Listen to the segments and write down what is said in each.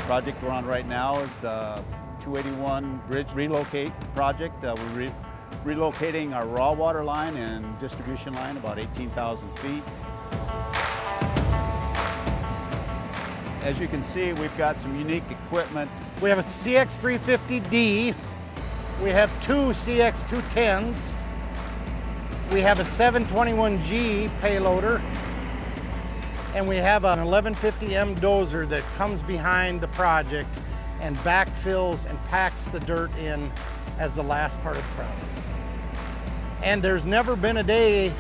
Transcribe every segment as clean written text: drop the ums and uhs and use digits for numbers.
Project we're on right now is the 281 Bridge Relocate project. We're relocating our raw water line and distribution line about 18,000 feet. As you can see, we've got some unique equipment. We have a CX350D, we have two CX210s, we have a 721G payloader, and we have an 1150M dozer that comes behind the project and backfills and packs the dirt in as the last part of the process. And there's never been a day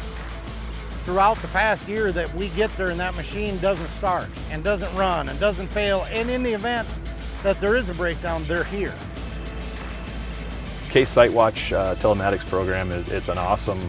throughout the past year that we get there and that machine doesn't start and doesn't run and doesn't fail. And in the event that there is a breakdown, they're here. SiteWatch telematics program it's an awesome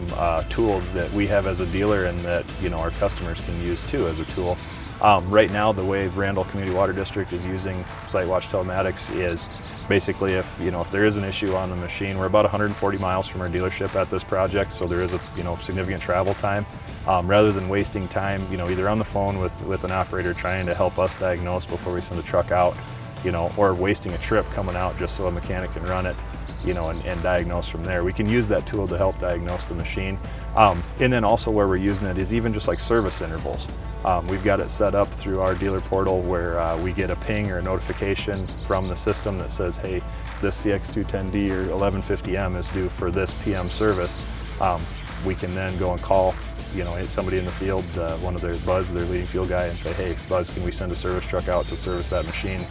tool that we have as a dealer and that our customers can use too as a tool. Right now, the way Randall Community Water District is using SiteWatch telematics is basically if there is an issue on the machine, we're about 140 miles from our dealership at this project, so there is a significant travel time. Rather than wasting time either on the phone with an operator trying to help us diagnose before we send the truck out, or wasting a trip coming out just so a mechanic can run it, and diagnose from there. We can use that tool to help diagnose the machine. And then also where we're using it is even just like service intervals. We've got it set up through our dealer portal where we get a ping or a notification from the system that says, hey, this CX210D or 1150M is due for this PM service. We can then go and call somebody in the field, one of their Buzz, their leading field guy, and say, hey, Buzz, can we send a service truck out to service that machine?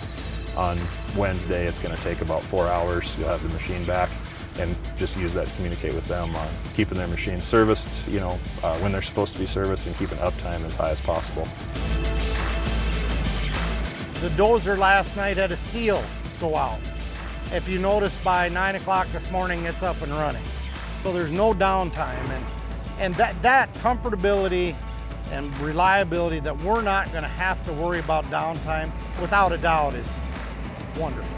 On Wednesday, it's going to take about 4 hours. You'll have the machine back, and just use that to communicate with them on keeping their machine serviced, when they're supposed to be serviced, and keeping uptime as high as possible. The dozer last night had a seal go out. If you notice, by 9 o'clock this morning, it's up and running. So there's no downtime, and that comfortability and reliability that we're not going to have to worry about downtime, without a doubt, is wonderful.